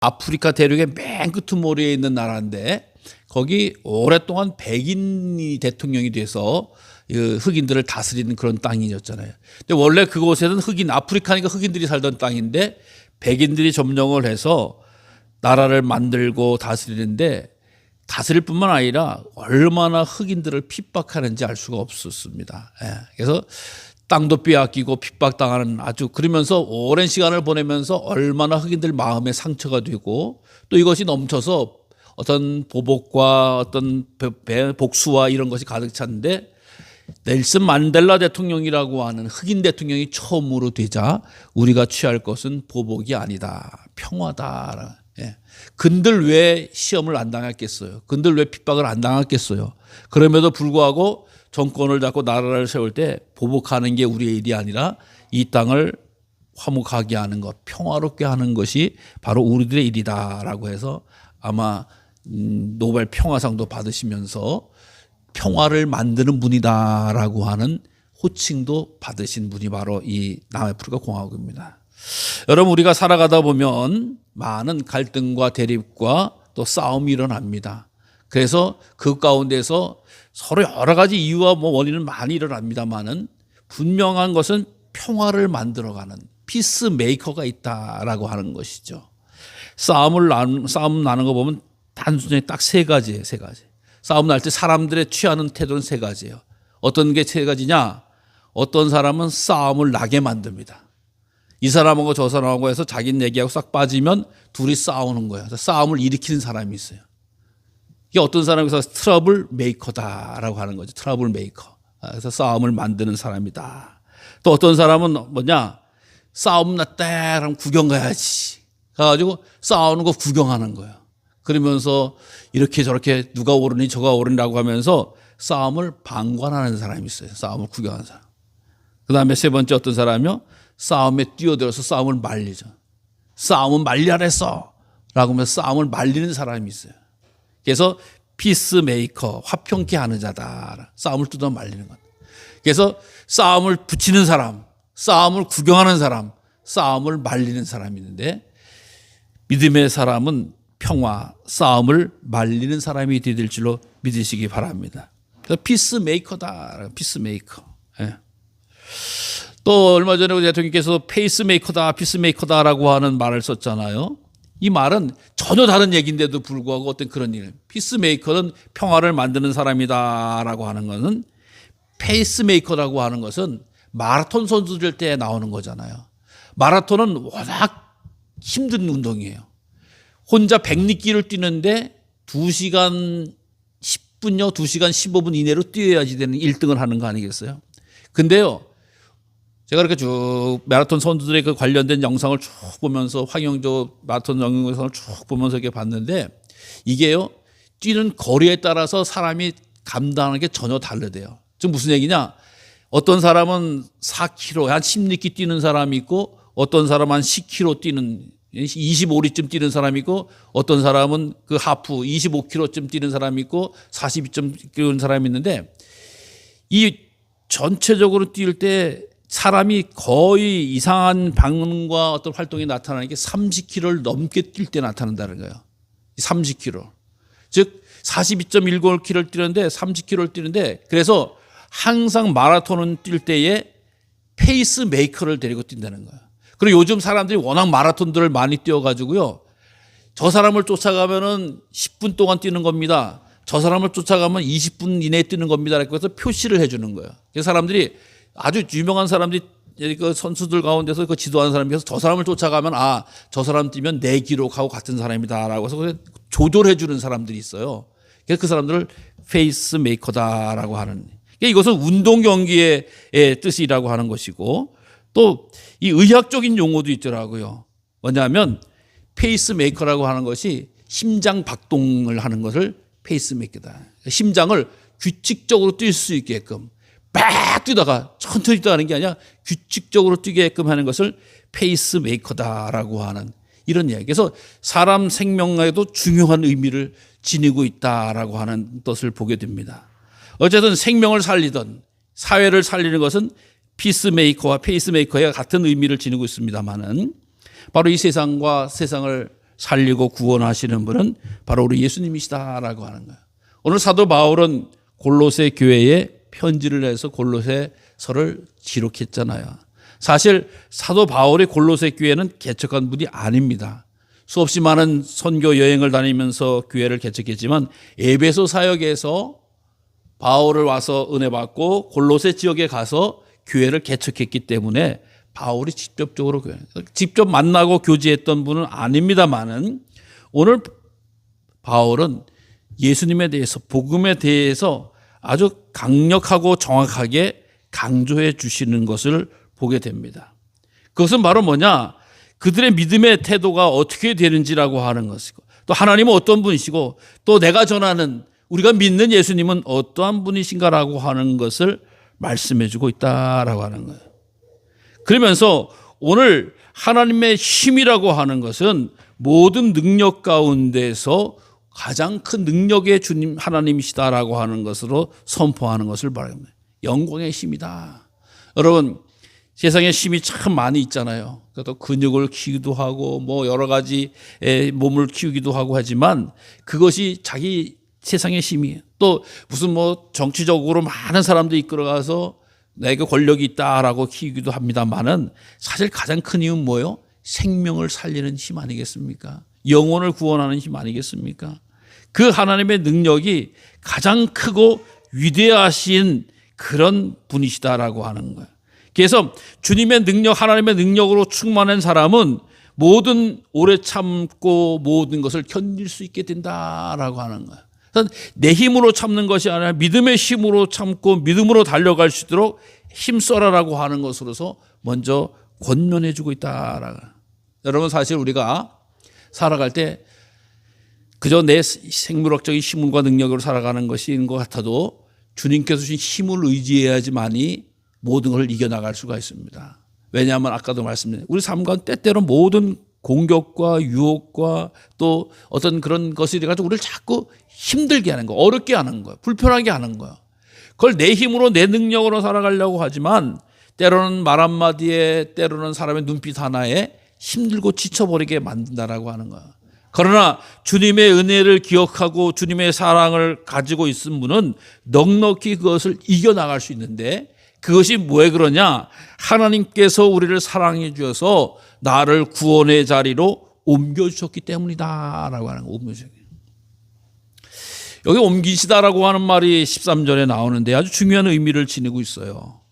아프리카 대륙의 맨 끄트머리에 있는 나라인데 거기 오랫동안 백인이 대통령이 돼서 흑인들을 다스리는 그런 땅이었잖아요. 근데 원래 그곳에는 아프리카니까 흑인들이 살던 땅인데 백인들이 점령을 해서 나라를 만들고 다스리는데 다스릴 뿐만 아니라 얼마나 흑인들을 핍박하는지 알 수가 없었습니다. 그래서 땅도 빼앗기고 핍박당하는 그러면서 오랜 시간을 보내면서 얼마나 흑인들 마음에 상처가 되고 또 이것이 넘쳐서 어떤 보복과 어떤 복수와 이런 것이 가득 찼는데 넬슨 만델라 대통령이라고 하는 흑인 대통령이 처음으로 되자 우리가 취할 것은 보복이 아니다. 평화다. 근들 왜 시험을 안 당했겠어요? 근들 왜 핍박을 안 당했겠어요? 그럼에도 불구하고 정권을 잡고 나라를 세울 때 보복하는 게 우리의 일이 아니라 이 땅을 화목하게 하는 것, 평화롭게 하는 것이 바로 우리들의 일이다라고 해서 아마 노벨 평화상도 받으시면서 평화를 만드는 분이다라고 하는 호칭도 받으신 분이 바로 이 남아프리카 공화국입니다. 여러분, 우리가 살아가다 보면 많은 갈등과 대립과 또 싸움이 일어납니다. 그래서 그 가운데서 서로 여러 가지 이유와 원인은 많이 일어납니다만은 분명한 것은 평화를 만들어가는 피스메이커가 있다라고 하는 것이죠. 싸움 나는 거 보면 단순히 딱 세 가지예요. 세 가지. 싸움 날 때 사람들의 취하는 태도는 세 가지예요. 어떤 게 세 가지냐? 어떤 사람은 싸움을 나게 만듭니다. 이 사람하고 저 사람하고 해서 자기는 얘기하고 싹 빠지면 둘이 싸우는 거예요. 싸움을 일으키는 사람이 있어요. 이게 어떤 사람에서 트러블 메이커다라고 하는 거죠. 트러블 메이커. 그래서 싸움을 만드는 사람이다. 또 어떤 사람은 뭐냐? 싸움 났대. 그럼 구경 가야지. 가가지고 싸우는 거 구경하는 거예요. 그러면서 이렇게 저렇게 누가 오르니 저가 오르니라고 하면서 싸움을 방관하는 사람이 있어요. 싸움을 구경하는 사람. 그 다음에 세 번째 어떤 사람이요? 싸움에 뛰어들어서 싸움을 말리죠. 싸움은 말리라랬어. 라고 하면서 싸움을 말리는 사람이 있어요. 그래서 피스메이커, 화평케 하는 자다. 싸움을 뜯어 말리는 것. 그래서 싸움을 붙이는 사람, 싸움을 구경하는 사람, 싸움을 말리는 사람이 있는데 믿음의 사람은 평화, 싸움을 말리는 사람이 될 줄로 믿으시기 바랍니다. 그래서 피스메이커다. 피스메이커. 예. 또 얼마 전에 우리 대통령께서 페이스메이커다, 피스메이커다라고 하는 말을 썼잖아요. 이 말은 전혀 다른 얘기인데도 불구하고 어떤 그런 일. 피스메이커는 평화를 만드는 사람이다라고 하는 것은 페이스메이커라고 하는 것은 마라톤 선수들 때 나오는 거잖아요. 마라톤은 워낙 힘든 운동이에요. 혼자 100리길을 뛰는데 2시간 10분요, 2시간 15분 이내로 뛰어야지 되는 1등을 하는 거 아니겠어요? 근데요, 제가 이렇게 쭉 마라톤 선수들의 그 관련된 영상을 쭉 보면서 황영조 마라톤 영상을 쭉 보면서 이렇게 봤는데 이게요, 뛰는 거리에 따라서 사람이 감당하는 게 전혀 다르대요. 지금 무슨 얘기냐? 어떤 사람은 4km, 한 10리길 뛰는 사람이 있고 어떤 사람은 한 10km 뛰는 25리쯤 뛰는 사람이 있고 어떤 사람은 그 하프 25km쯤 뛰는 사람이 있고 42점 뛰는 사람이 있는데 이 전체적으로 뛸 때 사람이 거의 이상한 반응과 어떤 활동이 나타나는 게 30km를 넘게 뛸 때 나타난다는 거예요. 30km. 즉 42.10km를 뛰는데 30km를 뛰는데 그래서 항상 마라톤을 뛸 때에 페이스 메이커를 데리고 뛴다는 거예요. 그리고 요즘 사람들이 워낙 마라톤들을 많이 뛰어가지고요. 저 사람을 쫓아가면은 10분 동안 뛰는 겁니다. 저 사람을 쫓아가면 20분 이내에 뛰는 겁니다. 그래서 표시를 해주는 거예요. 그래서 사람들이 아주 유명한 사람들이 그 선수들 가운데서 그 지도하는 사람이 저 사람을 쫓아가면 저 사람 뛰면 내 기록하고 같은 사람이다라고 해서 조절해 주는 사람들이 있어요. 그래서 그 사람들을 페이스 메이커다라고 하는. 이것은 운동 경기의 뜻이라고 하는 것이고 또 이 의학적인 용어도 있더라고요. 뭐냐면 페이스메이커라고 하는 것이 심장 박동을 하는 것을 페이스메이커다. 심장을 규칙적으로 뛸 수 있게끔 빡 뛰다가 천천히 뛰다는 게 아니라 규칙적으로 뛰게끔 하는 것을 페이스메이커다라고 하는 이런 이야기. 그래서 사람 생명에도 중요한 의미를 지니고 있다라고 하는 뜻을 보게 됩니다. 어쨌든 생명을 살리던 사회를 살리는 것은 피스메이커와 페이스메이커의 같은 의미를 지니고 있습니다만은 바로 이 세상과 세상을 살리고 구원하시는 분은 바로 우리 예수님이시다라고 하는 거예요. 오늘 사도 바울은 골로새 교회에 편지를 해서 골로새서를 기록했잖아요. 사실 사도 바울이 골로새 교회는 개척한 분이 아닙니다. 수없이 많은 선교 여행을 다니면서 교회를 개척했지만 에베소 사역에서 바울을 와서 은혜 받고 골로새 지역에 가서 교회를 개척했기 때문에 바울이 직접 만나고 교제했던 분은 아닙니다만은 오늘 바울은 예수님에 대해서 복음에 대해서 아주 강력하고 정확하게 강조해 주시는 것을 보게 됩니다. 그것은 바로 뭐냐? 그들의 믿음의 태도가 어떻게 되는지라고 하는 것이고 또 하나님은 어떤 분이시고 또 내가 전하는 우리가 믿는 예수님은 어떠한 분이신가라고 하는 것을 말씀해 주고 있다라고 하는 거예요. 그러면서 오늘 하나님의 힘이라고 하는 것은 모든 능력 가운데서 가장 큰 능력의 주님 하나님이시다라고 하는 것으로 선포하는 것을 말합니다. 영광의 힘이다. 여러분 세상에 힘이 참 많이 있잖아요. 또 근육을 키우기도 하고 뭐 여러 가지 몸을 키우기도 하고 하지만 그것이 자기 세상의 힘이에요. 또 무슨 뭐 정치적으로 많은 사람들이 이끌어가서 내게 권력이 있다라고 키우기도 합니다만은 사실 가장 큰 힘은 뭐예요? 생명을 살리는 힘 아니겠습니까? 영혼을 구원하는 힘 아니겠습니까? 그 하나님의 능력이 가장 크고 위대하신 그런 분이시다라고 하는 거예요. 그래서 주님의 능력, 하나님의 능력으로 충만한 사람은 모든 오래 참고 모든 것을 견딜 수 있게 된다라고 하는 거예요. 내 힘으로 참는 것이 아니라 믿음의 힘으로 참고 믿음으로 달려갈 수 있도록 힘써라라고 하는 것으로서 먼저 권면해 주고 있다라고. 여러분 사실 우리가 살아갈 때 그저 내 생물학적인 힘과 능력으로 살아가는 것인 것 같아도 주님께서 주신 힘을 의지해야지만이 모든 걸 이겨나갈 수가 있습니다. 왜냐하면 아까도 말씀드린 우리 삶 가운데 때때로 모든 공격과 유혹과 또 어떤 그런 것이 돼가지고 우리를 자꾸 힘들게 하는 거, 어렵게 하는 거야, 불편하게 하는 거야. 그걸 내 힘으로 내 능력으로 살아가려고 하지만 때로는 말 한마디에 때로는 사람의 눈빛 하나에 힘들고 지쳐버리게 만든다라고 하는 거야. 그러나 주님의 은혜를 기억하고 주님의 사랑을 가지고 있은 분은 넉넉히 그것을 이겨나갈 수 있는데 그것이 왜 그러냐? 하나님께서 우리를 사랑해 주셔서 나를 구원의 자리로 옮겨주셨기 때문이다라고 하는 거. 여기 옮기시다라고 하는 말이 13절에 나오는데 아주 중요한 의미를 지니고 있어요.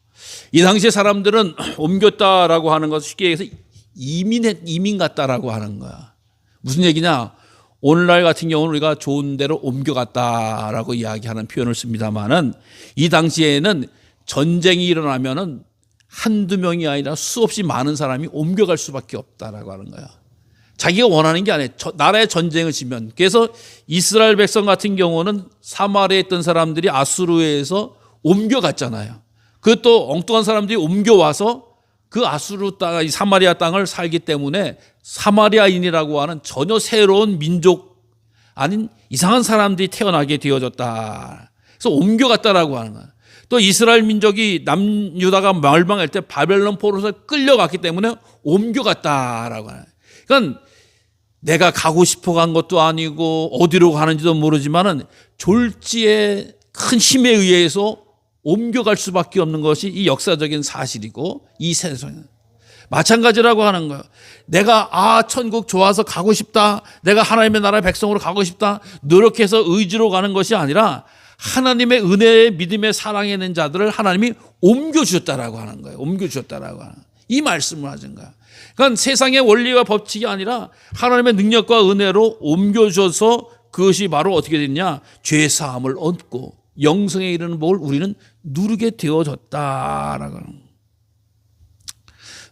이 당시에 사람들은 옮겼다라고 하는 것을 쉽게 얘기해서 이민 갔다라고 하는 거야. 무슨 얘기냐? 오늘날 같은 경우는 우리가 좋은 데로 옮겨갔다라고 이야기하는 표현을 씁니다만은 이 당시에는 전쟁이 일어나면은 한두 명이 아니라 수없이 많은 사람이 옮겨갈 수밖에 없다라고 하는 거야. 자기가 원하는 게 아니에요. 나라의 전쟁을 지면. 그래서 이스라엘 백성 같은 경우는 사마리아에 있던 사람들이 아수르에서 옮겨갔잖아요. 그것도 엉뚱한 사람들이 옮겨와서 그 아수르 땅, 이 사마리아 땅을 살기 때문에 사마리아인이라고 하는 전혀 새로운 민족 아닌 이상한 사람들이 태어나게 되어졌다. 그래서 옮겨갔다라고 하는 거야. 또 이스라엘 민족이 남유다가 멸망할 때 바벨론 포로에서 끌려갔기 때문에 옮겨갔다라고 하는. 그러니까 내가 가고 싶어 간 것도 아니고 어디로 가는지도 모르지만은 졸지의 큰 힘에 의해서 옮겨갈 수밖에 없는 것이 이 역사적인 사실이고 이 세상은 마찬가지라고 하는 거예요. 내가 천국 좋아서 가고 싶다. 내가 하나님의 나라의 백성으로 가고 싶다. 노력해서 의지로 가는 것이 아니라 하나님의 은혜의 믿음의 사랑에 있는 자들을 하나님이 옮겨주셨다라고 하는 거예요. 옮겨주셨다라고 하는 이 말씀을 하신 거야. 그러니까 세상의 원리와 법칙이 아니라 하나님의 능력과 은혜로 옮겨줘서 그것이 바로 어떻게 됐냐? 죄 사함을 얻고 영생에 이르는 복을 우리는 누리게 되어졌다라고 하는 거예요.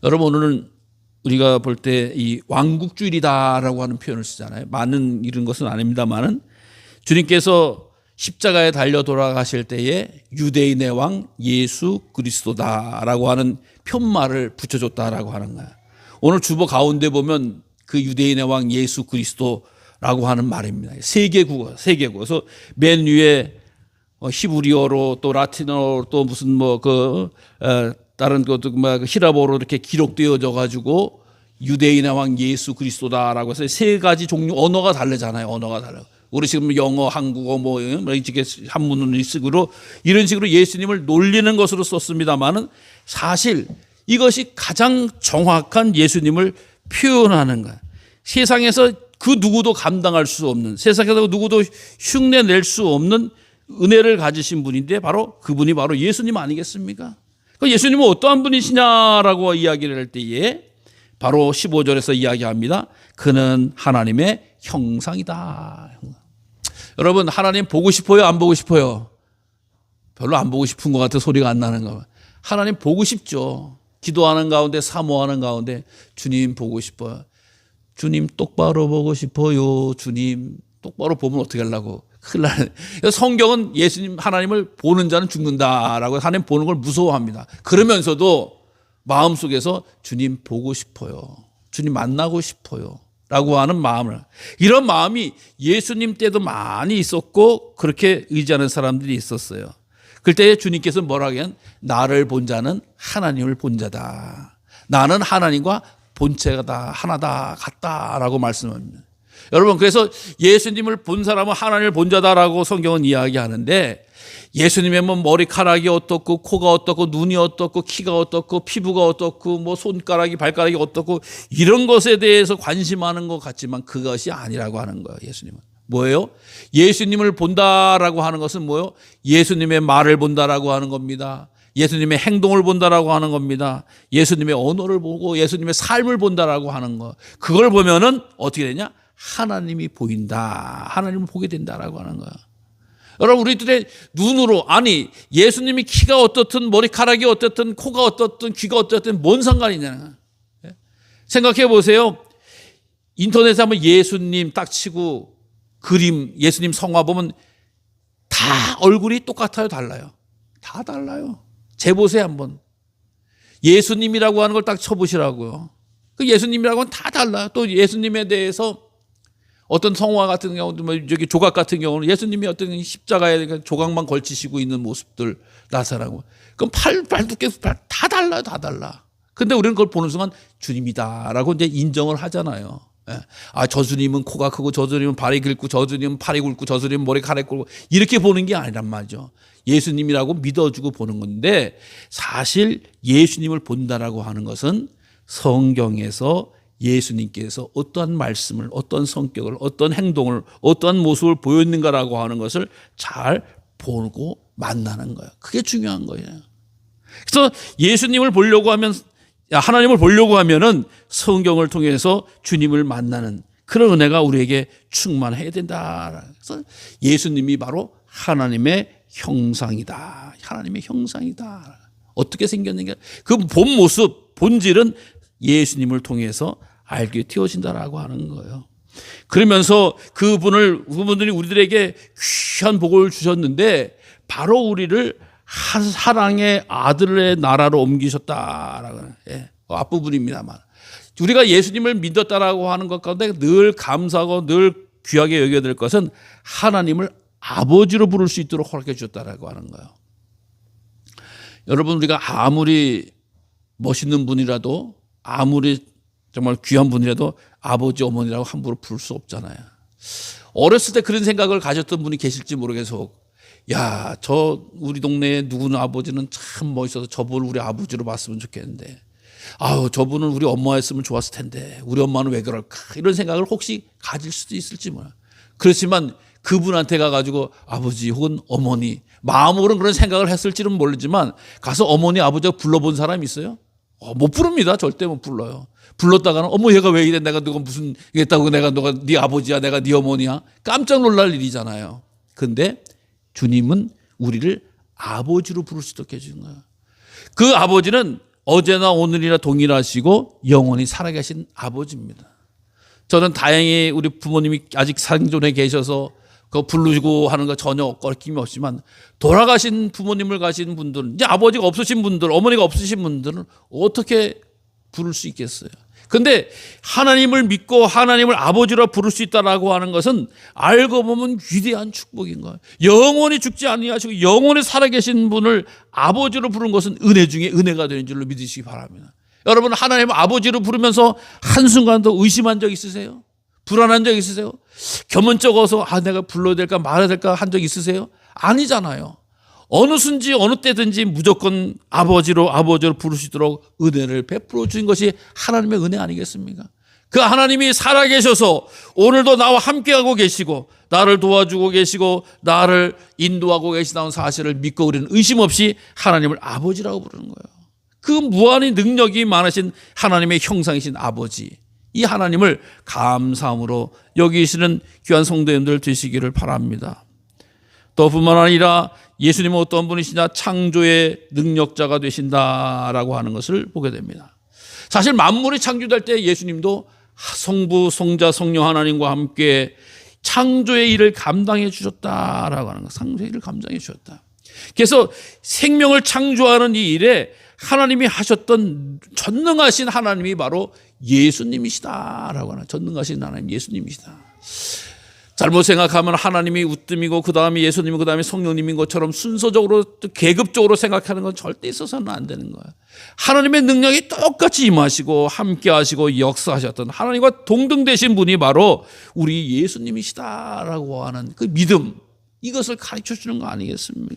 여러분 오늘은 우리가 볼 때 이 왕국주일이다라고 하는 표현을 쓰잖아요. 많은 이런 것은 아닙니다만은 주님께서 십자가에 달려 돌아가실 때에 유대인의 왕 예수 그리스도다라고 하는 편말을 붙여줬다라고 하는 거야. 오늘 주보 가운데 보면 그 유대인의 왕 예수 그리스도라고 하는 말입니다. 세계국어. 그래서 맨 위에 히브리어로 또 라틴어로 또 무슨 다른 것도 히라보로 이렇게 기록되어져 가지고 유대인의 왕 예수 그리스도다라고 해서 세 가지 종류 언어가 다르잖아요. 언어가 달라. 우리 지금 영어, 한국어 이렇게 한문으로 이런 식으로 예수님을 놀리는 것으로 썼습니다만은 사실 이것이 가장 정확한 예수님을 표현하는 거야. 세상에서 그 누구도 감당할 수 없는, 세상에서 누구도 흉내낼 수 없는 은혜를 가지신 분인데 그분이 바로 예수님 아니겠습니까? 그 예수님은 어떠한 분이시냐라고 이야기를 할 때에 바로 15절에서 이야기합니다. 그는 하나님의 형상이다. 여러분, 하나님 보고 싶어요? 안 보고 싶어요? 별로 안 보고 싶은 것 같아 소리가 안 나는 거. 하나님 보고 싶죠. 기도하는 가운데, 사모하는 가운데 주님 보고 싶어요. 주님 똑바로 보고 싶어요. 주님 똑바로 보면 어떻게 하려고. 큰일 나네. 성경은 예수님 하나님을 보는 자는 죽는다라고 하나님 보는 걸 무서워합니다. 그러면서도 마음속에서 주님 보고 싶어요. 주님 만나고 싶어요. 라고 하는 마음을, 이런 마음이 예수님 때도 많이 있었고 그렇게 의지하는 사람들이 있었어요. 그때 주님께서 뭐라고 하면 나를 본 자는 하나님을 본 자다. 나는 하나님과 본체가 다 하나다 같다라고 말씀합니다. 여러분, 그래서 예수님을 본 사람은 하나님을 본 자다라고 성경은 이야기하는데, 예수님의 뭐 머리카락이 어떻고 코가 어떻고 눈이 어떻고 키가 어떻고 피부가 어떻고 뭐 손가락이 발가락이 어떻고 이런 것에 대해서 관심하는 것 같지만 그것이 아니라고 하는 거예요. 예수님은 뭐예요? 예수님을 본다라고 하는 것은 뭐예요? 예수님의 말을 본다라고 하는 겁니다. 예수님의 행동을 본다라고 하는 겁니다. 예수님의 언어를 보고 예수님의 삶을 본다라고 하는 거. 그걸 보면은 어떻게 되냐? 하나님이 보인다. 하나님을 보게 된다라고 하는 거야. 여러분, 우리들의 눈으로, 아니 예수님이 키가 어떻든 머리카락이 어떻든 코가 어떻든 귀가 어떻든 뭔 상관이냐. 생각해 보세요. 인터넷에 한번 예수님 딱 치고 그림, 예수님 성화 보면 다 얼굴이 똑같아요, 달라요? 다 달라요. 재보세요 한번. 예수님이라고 하는 걸 딱 쳐보시라고요. 그 예수님이라고 하면 다 달라요. 또 예수님에 대해서 어떤 성화 같은 경우도 저기 조각 같은 경우는 예수님이 어떤 십자가에 조각만 걸치시고 있는 모습들 나타나고, 그럼 팔 두께 다 달라요, 다 달라. 근데 우리는 그걸 보는 순간 주님이다라고 이제 인정을 하잖아요. 아, 저 주님은 코가 크고 저 주님은 발이 길고 저 주님은 팔이 굵고 저 주님은 머리카락이 굵고 이렇게 보는 게 아니란 말이죠. 예수님이라고 믿어주고 보는 건데, 사실 예수님을 본다라고 하는 것은 성경에서 예수님께서 어떠한 말씀을, 어떤 성격을, 어떤 행동을, 어떠한 모습을 보였는가라고 하는 것을 잘 보고 만나는 거예요. 그게 중요한 거예요. 그래서 예수님을 보려고 하면, 하나님을 보려고 하면은 성경을 통해서 주님을 만나는 그런 은혜가 우리에게 충만해야 된다. 그래서 예수님이 바로 하나님의 형상이다. 하나님의 형상이다. 어떻게 생겼는가? 그 본 모습, 본질은 예수님을 통해서 알게 되어진다라고 하는 거예요. 그러면서 그분들이 우리들에게 귀한 복을 주셨는데 바로 우리를 사랑의 아들의 나라로 옮기셨다라고. 앞부분입니다만, 우리가 예수님을 믿었다라고 하는 것 가운데 늘 감사하고 늘 귀하게 여겨야 될 것은 하나님을 아버지로 부를 수 있도록 허락해 주셨다라고 하는 거예요. 여러분, 우리가 아무리 멋있는 분이라도, 아무리 정말 귀한 분이라도 아버지, 어머니라고 함부로 부를 수 없잖아요. 어렸을 때 그런 생각을 가졌던 분이 계실지 모르겠어. 야, 우리 동네에 누구는 아버지는 참 멋있어서 저분을 우리 아버지로 봤으면 좋겠는데, 아유, 저분은 우리 엄마였으면 좋았을 텐데 우리 엄마는 왜 그럴까, 이런 생각을 혹시 가질 수도 있을지 몰라. 그렇지만 그분한테 가가지고 아버지 혹은 어머니, 마음으로는 그런 생각을 했을지는 모르지만 가서 어머니, 아버지가 불러본 사람이 있어요? 못 부릅니다. 절대 못 불러요. 불렀다가는 어머, 얘가 왜 이래, 내가 누가 무슨 이랬다고, 너가 네 아버지야, 내가 네 어머니야, 깜짝 놀랄 일이잖아요. 근데 주님은 우리를 아버지로 부를 수 있도록 해주는 거예요. 그 아버지는 어제나 오늘이나 동일하시고 영원히 살아계신 아버지입니다. 저는 다행히 우리 부모님이 아직 생존해 계셔서 그거 부르고 하는 거 전혀 꺼림이 없지만, 돌아가신 부모님을 가신 분들은, 이제 아버지가 없으신 분들, 어머니가 없으신 분들은 어떻게 부를 수 있겠어요? 근데 하나님을 믿고 하나님을 아버지로 부를 수 있다라고 하는 것은 알고 보면 위대한 축복인 거예요. 영원히 죽지 아니하시고 영원히 살아계신 분을 아버지로 부르는 것은 은혜 중에 은혜가 되는 줄로 믿으시기 바랍니다. 여러분 하나님 아버지로 부르면서 한순간도 의심한 적 있으세요? 불안한 적 있으세요? 겸언쩍어서 내가 불러야 될까 말아야 될까 한 적 있으세요? 아니잖아요. 어느 순지 어느 때든지 무조건 아버지로 부르시도록 은혜를 베풀어 주신 것이 하나님의 은혜 아니겠습니까? 그 하나님이 살아계셔서 오늘도 나와 함께하고 계시고 나를 도와주고 계시고 나를 인도하고 계시다는 사실을 믿고 우리는 의심 없이 하나님을 아버지라고 부르는 거예요. 그 무한히 능력이 많으신 하나님의 형상이신 아버지, 이 하나님을 감사함으로 여기시는 귀한 성도님들 되시기를 바랍니다. 또 뿐만 아니라 예수님은 어떤 분이시냐, 창조의 능력자가 되신다라고 하는 것을 보게 됩니다. 사실 만물이 창조될 때 예수님도 성부, 성자, 성령 하나님과 함께 창조의 일을 감당해 주셨다라고 하는 것, 창조의 일을 감당해 주셨다. 그래서 생명을 창조하는 이 일에 하나님이 하셨던 전능하신 하나님이 바로 예수님이시다라고 하는, 전능하신 하나님 예수님이시다. 잘못 생각하면 하나님이 우뜸이고 그 다음에 예수님이고 그 다음에 성령님인 것처럼 순서적으로 계급적으로 생각하는 건 절대 있어서는 안 되는 거예요. 하나님의 능력이 똑같이 임하시고 함께 하시고 역사하셨던 하나님과 동등되신 분이 바로 우리 예수님이시다라고 하는 그 믿음, 이것을 가르쳐 주는 거 아니겠습니까?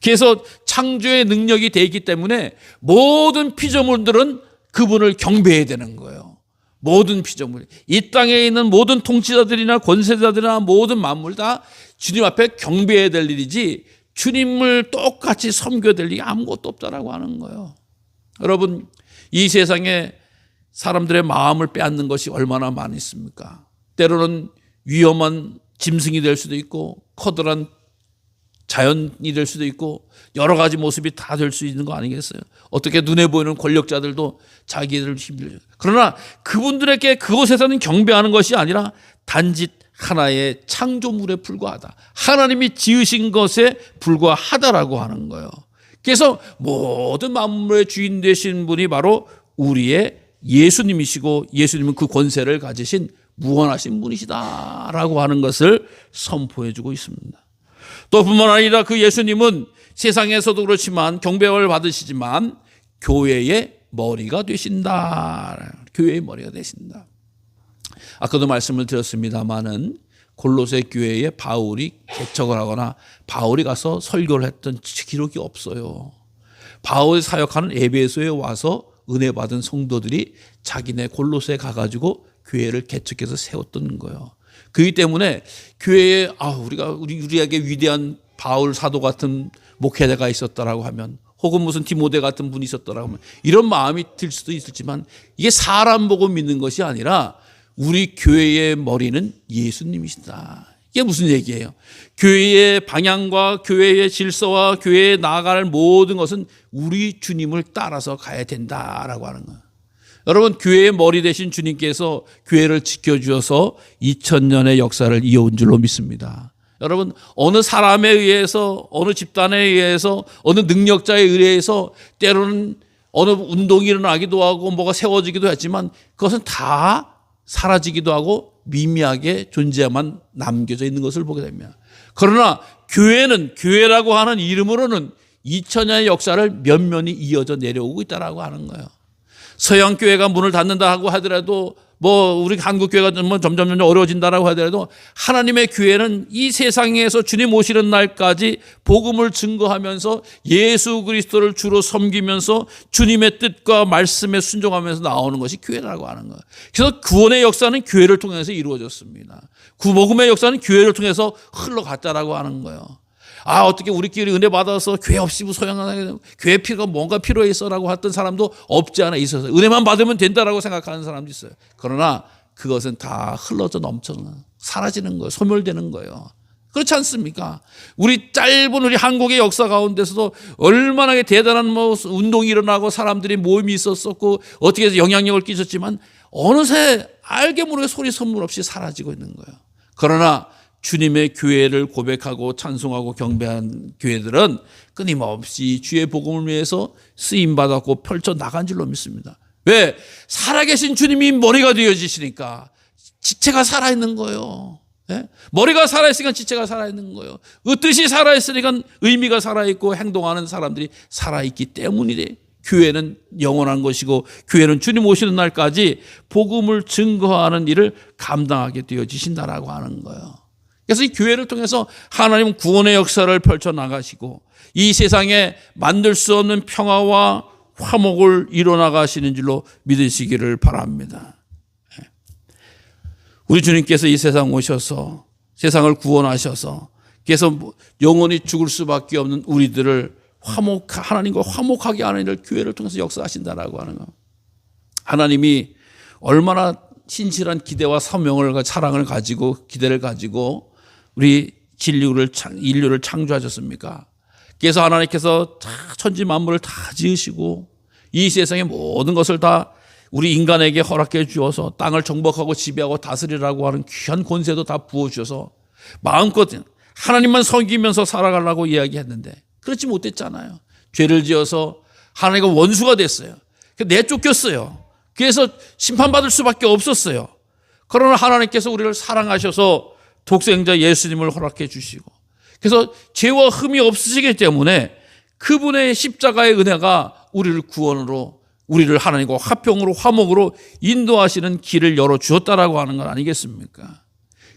그래서 창조의 능력이 되기 때문에 모든 피조물들은 그분을 경배해야 되는 거예요. 모든 피조물, 이 땅에 있는 모든 통치자들이나 권세자들이나 모든 만물 다 주님 앞에 경배해야 될 일이지 주님을 똑같이 섬겨야 될 일이 아무것도 없다라고 하는 거예요. 여러분, 이 세상에 사람들의 마음을 빼앗는 것이 얼마나 많이 있습니까? 때로는 위험한 짐승이 될 수도 있고 커다란 자연이 될 수도 있고 여러 가지 모습이 다 될 수 있는 거 아니겠어요? 어떻게 눈에 보이는 권력자들도 자기들을 힘들죠. 그러나 그분들에게 그곳에서는 경배하는 것이 아니라 단지 하나의 창조물에 불과하다. 하나님이 지으신 것에 불과하다라고 하는 거예요. 그래서 모든 만물의 주인 되신 분이 바로 우리의 예수님이시고 예수님은 그 권세를 가지신 무한하신 분이시다라고 하는 것을 선포해 주고 있습니다. 또 뿐만 아니라 그 예수님은 세상에서도 그렇지만 경배를 받으시지만 교회의 머리가 되신다. 교회의 머리가 되신다. 아까도 말씀을 드렸습니다마는 골로새 교회에 바울이 개척을 하거나 바울이 가서 설교를 했던 기록이 없어요. 바울이 사역하는 에베소에 와서 은혜 받은 성도들이 자기네 골로새에 가가지고 교회를 개척해서 세웠던 거예요. 그렇기 때문에 교회에 우리에게 위대한 바울 사도 같은 목회자가 있었다라고 하면, 혹은 무슨 디모데 같은 분이 있었다라고 하면 이런 마음이 들 수도 있었지만, 이게 사람 보고 믿는 것이 아니라 우리 교회의 머리는 예수님이시다. 이게 무슨 얘기예요? 교회의 방향과 교회의 질서와 교회에 나아갈 모든 것은 우리 주님을 따라서 가야 된다라고 하는 거예요. 여러분, 교회의 머리 되신 주님께서 교회를 지켜주셔서 2000년의 역사를 이어온 줄로 믿습니다. 여러분, 어느 사람에 의해서, 어느 집단에 의해서, 어느 능력자에 의해서 때로는 어느 운동이 일어나기도 하고 뭐가 세워지기도 했지만 그것은 다 사라지기도 하고 미미하게 존재만 남겨져 있는 것을 보게 됩니다. 그러나 교회는, 교회라고 하는 이름으로는 2000년의 역사를 면면히 이어져 내려오고 있다라고 하는 거예요. 서양 교회가 문을 닫는다 하고 하더라도, 우리 한국 교회가 점점 어려워진다라고 하더라도, 하나님의 교회는 이 세상에서 주님 오시는 날까지 복음을 증거하면서 예수 그리스도를 주로 섬기면서 주님의 뜻과 말씀에 순종하면서 나오는 것이 교회라고 하는 거예요. 그래서 구원의 역사는 교회를 통해서 이루어졌습니다. 구복음의 역사는 교회를 통해서 흘러갔다라고 하는 거예요. 어떻게 우리끼리 은혜 받아서 교회 없이 소양하게, 교회 필요가 뭔가 필요해 있어라고 했던 사람도 없지 않아 있어서 은혜만 받으면 된다라고 생각하는 사람도 있어요. 그러나 그것은 다 흘러져 넘쳐 사라지는 거예요. 소멸되는 거예요. 그렇지 않습니까? 우리 한국의 역사 가운데서도 얼마나 대단한 운동이 일어나고 사람들이 모임이 있었었고 어떻게 해서 영향력을 끼쳤지만 어느새 알게 모르게 소리 선물 없이 사라지고 있는 거예요. 그러나 주님의 교회를 고백하고 찬송하고 경배한 교회들은 끊임없이 주의 복음을 위해서 쓰임받았고 펼쳐나간 줄로 믿습니다. 왜? 살아계신 주님이 머리가 되어지시니까 지체가 살아있는 거예요. 네? 머리가 살아있으니까 지체가 살아있는 거예요. 그 뜻이 살아있으니까 의미가 살아있고 행동하는 사람들이 살아있기 때문이래. 교회는 영원한 것이고 교회는 주님 오시는 날까지 복음을 증거하는 일을 감당하게 되어지신다라고 하는 거예요. 그래서 이 교회를 통해서 하나님은 구원의 역사를 펼쳐나가시고 이 세상에 만들 수 없는 평화와 화목을 이뤄나가시는 줄로 믿으시기를 바랍니다. 우리 주님께서 이 세상 오셔서 세상을 구원하셔서 그래서 영원히 죽을 수밖에 없는 우리들을 하나님과 화목하게 하는 일을 교회를 통해서 역사하신다라고 하는 거. 하나님이 얼마나 신실한 기대와 사명을 사랑을 가지고 기대를 가지고 우리 인류를 창조하셨습니까? 그래서 하나님께서 천지 만물을 다 지으시고 이 세상의 모든 것을 다 우리 인간에게 허락해 주어서 땅을 정복하고 지배하고 다스리라고 하는 귀한 권세도 다 부어주셔서 마음껏 하나님만 섬기면서 살아가려고 이야기했는데 그렇지 못했잖아요. 죄를 지어서 하나님과 원수가 됐어요. 내쫓겼어요. 그래서 심판받을 수밖에 없었어요. 그러나 하나님께서 우리를 사랑하셔서 독생자 예수님을 허락해 주시고 그래서 죄와 흠이 없으시기 때문에 그분의 십자가의 은혜가 우리를 구원으로 우리를 하나님과 화평으로 화목으로 인도하시는 길을 열어주었다라고 하는 건 아니겠습니까?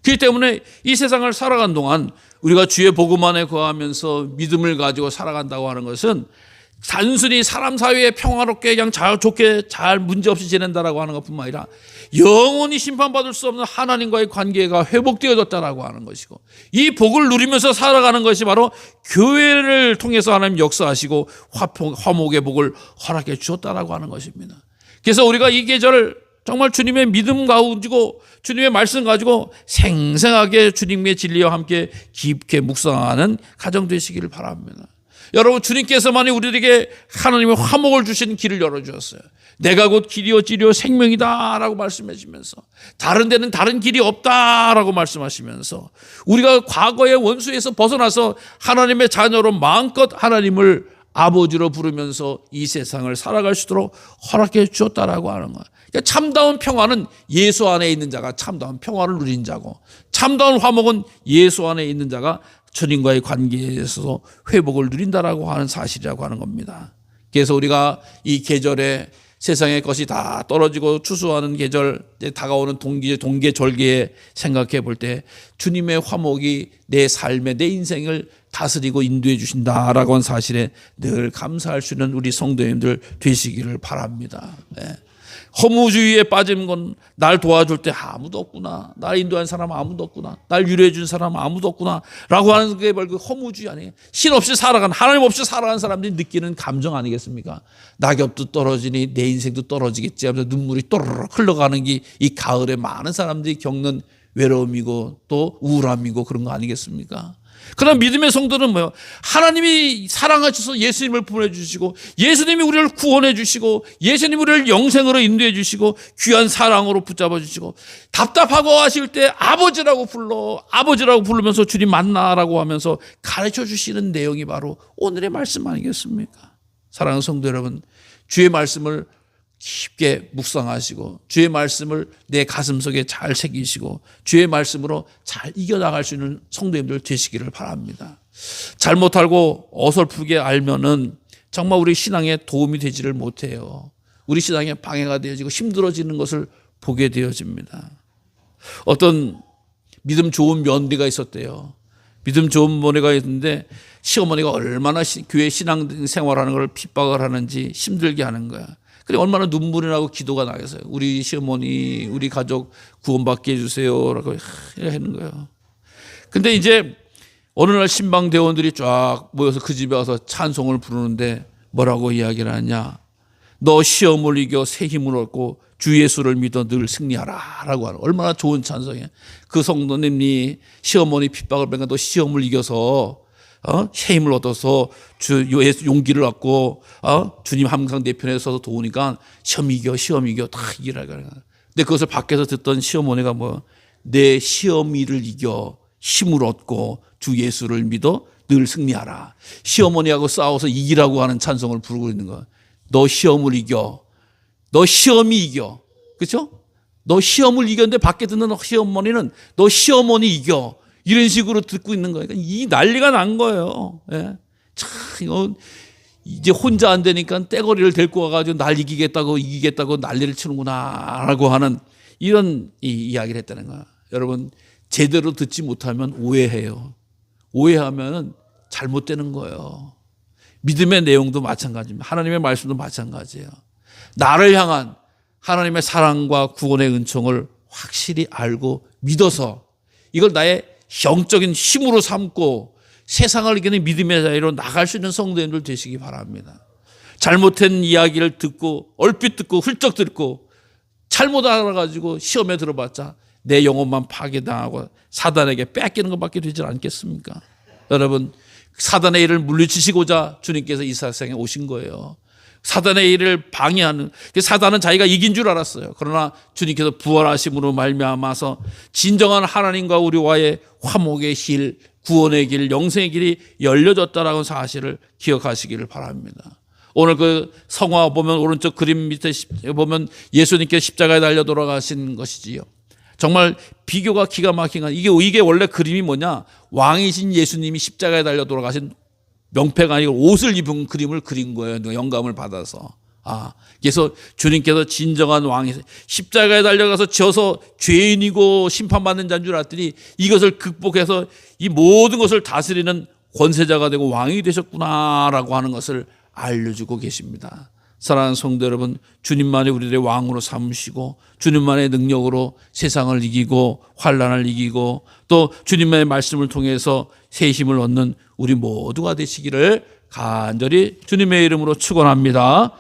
그렇기 때문에 이 세상을 살아간 동안 우리가 주의 복음 안에 거하면서 믿음을 가지고 살아간다고 하는 것은 단순히 사람 사이에 평화롭게 그냥 좋게 잘 문제없이 지낸다라고 하는 것뿐만 아니라 영원히 심판받을 수 없는 하나님과의 관계가 회복되어졌다라고 하는 것이고 이 복을 누리면서 살아가는 것이 바로 교회를 통해서 하나님 역사하시고 화목의 복을 허락해 주셨다라고 하는 것입니다. 그래서 우리가 이 계절을 정말 주님의 믿음 가지고 주님의 말씀 가지고 생생하게 주님의 진리와 함께 깊게 묵상하는 가정 되시기를 바랍니다. 여러분 주님께서만이 우리에게 하나님의 화목을 주신 길을 열어주셨어요. 내가 곧 길이요 진리요 생명이다 라고 말씀해 주면서 다른 데는 다른 길이 없다라고 말씀하시면서 우리가 과거의 원수에서 벗어나서 하나님의 자녀로 마음껏 하나님을 아버지로 부르면서 이 세상을 살아갈 수 있도록 허락해 주셨다라고 하는 거예요. 그러니까 참다운 평화는 예수 안에 있는 자가 참다운 평화를 누린 자고 참다운 화목은 예수 안에 있는 자가 주님과의 관계에 있어서 회복을 누린다라고 하는 사실이라고 하는 겁니다. 그래서 우리가 이 계절에 세상의 것이 다 떨어지고 추수하는 계절, 다가오는 동계절기에 생각해 볼 때 주님의 화목이 내 삶에 내 인생을 다스리고 인도해 주신다라고 하는 사실에 늘 감사할 수 있는 우리 성도님들 되시기를 바랍니다. 네. 허무주의에 빠진 건 날 도와줄 때 아무도 없구나. 날 인도한 사람 아무도 없구나. 날 유래해 준 사람 아무도 없구나. 라고 하는 게 바로 그 허무주의 아니에요. 신 없이 살아간, 하나님 없이 살아간 사람들이 느끼는 감정 아니겠습니까? 낙엽도 떨어지니 내 인생도 떨어지겠지 하면서 눈물이 또르륵 흘러가는 게 이 가을에 많은 사람들이 겪는 외로움이고 또 우울함이고 그런 거 아니겠습니까? 그러나 믿음의 성도는 뭐예요? 하나님이 사랑하셔서 예수님을 보내주시고 예수님이 우리를 구원해 주시고 예수님이 우리를 영생으로 인도해 주시고 귀한 사랑으로 붙잡아 주시고 답답하고 하실 때 아버지라고 부르면서 주님 만나라고 하면서 가르쳐 주시는 내용이 바로 오늘의 말씀 아니겠습니까? 사랑하는 성도 여러분, 주의 말씀을 깊게 묵상하시고 주의 말씀을 내 가슴속에 잘 새기시고 주의 말씀으로 잘 이겨나갈 수 있는 성도님들 되시기를 바랍니다. 잘못 알고 어설프게 알면은 정말 우리 신앙에 도움이 되지를 못해요. 우리 신앙에 방해가 되어지고 힘들어지는 것을 보게 되어집니다. 어떤 믿음 좋은 며느리가 있었대요. 믿음 좋은 며느리가 있는데 시어머니가 얼마나 교회 신앙 생활하는 걸 핍박을 하는지 힘들게 하는 거야. 그래 얼마나 눈물이 나고 기도가 나겠어요. 우리 시어머니, 우리 가족 구원받게 해주세요라고 하는 거예요. 근데 이제 어느 날 신방 대원들이 쫙 모여서 그 집에 와서 찬송을 부르는데 뭐라고 이야기를 하냐? 너 시험을 이겨 새 힘을 얻고 주 예수를 믿어 늘 승리하라 라고 하는 얼마나 좋은 찬송이에요. 그 성도님이 시어머니 핍박을 받으니까 너 시험을 이겨서 새 힘을 얻어서 용기를 얻고 주님 항상 내 편에 서서 도우니까 시험 이겨 다 이기라. 근데 그것을 밖에서 듣던 시어머니가 내 시험이를 이겨 힘을 얻고 주 예수를 믿어 늘 승리하라. 시어머니하고 싸워서 이기라고 하는 찬송을 부르고 있는 거야. 너 시험을 이겨. 너 시험이 이겨. 그렇죠? 너 시험을 이겼는데 밖에 듣는 시어머니는 너 시어머니 이겨. 이런 식으로 듣고 있는 거예요. 이 난리가 난 거예요. 예. 참, 이제 혼자 안 되니까 떼거리를 데리고 와가지고 날 이기겠다고 난리를 치는구나라고 하는 이런 이야기를 했다는 거야. 여러분, 제대로 듣지 못하면 오해해요. 오해하면 잘못되는 거예요. 믿음의 내용도 마찬가지입니다. 하나님의 말씀도 마찬가지예요. 나를 향한 하나님의 사랑과 구원의 은총을 확실히 알고 믿어서 이걸 나의 영적인 힘으로 삼고 세상을 이기는 믿음의 자리로 나갈 수 있는 성도님들 되시기 바랍니다. 잘못된 이야기를 듣고 얼핏 듣고 훌쩍 듣고 잘못 알아가지고 시험에 들어봤자 내 영혼만 파괴당하고 사단에게 뺏기는 것밖에 되지 않겠습니까? 여러분, 사단의 일을 물리치시고자 주님께서 이 세상에 오신 거예요. 사단의 일을 방해하는, 사단은 자기가 이긴 줄 알았어요. 그러나 주님께서 부활하심으로 말미암아서 진정한 하나님과 우리와의 화목의 길, 구원의 길, 영생의 길이 열려졌다라는 사실을 기억하시기를 바랍니다. 오늘 그 성화 보면 오른쪽 그림 밑에 보면 예수님께서 십자가에 달려 돌아가신 것이지요. 정말 비교가 기가 막힌 건 이게 원래 그림이 뭐냐? 왕이신 예수님이 십자가에 달려 돌아가신 명패가 아니고 옷을 입은 그림을 그린 거예요. 영감을 받아서. 그래서 주님께서 진정한 왕이 십자가에 달려가서 져서 죄인이고 심판받는 자인 줄 알았더니 이것을 극복해서 이 모든 것을 다스리는 권세자가 되고 왕이 되셨구나라고 하는 것을 알려주고 계십니다. 사랑하는 성도 여러분, 주님만이 우리들의 왕으로 삼으시고 주님만의 능력으로 세상을 이기고 환난을 이기고 또 주님의 말씀을 통해서 새 힘을 얻는 우리 모두가 되시기를 간절히 주님의 이름으로 축원합니다.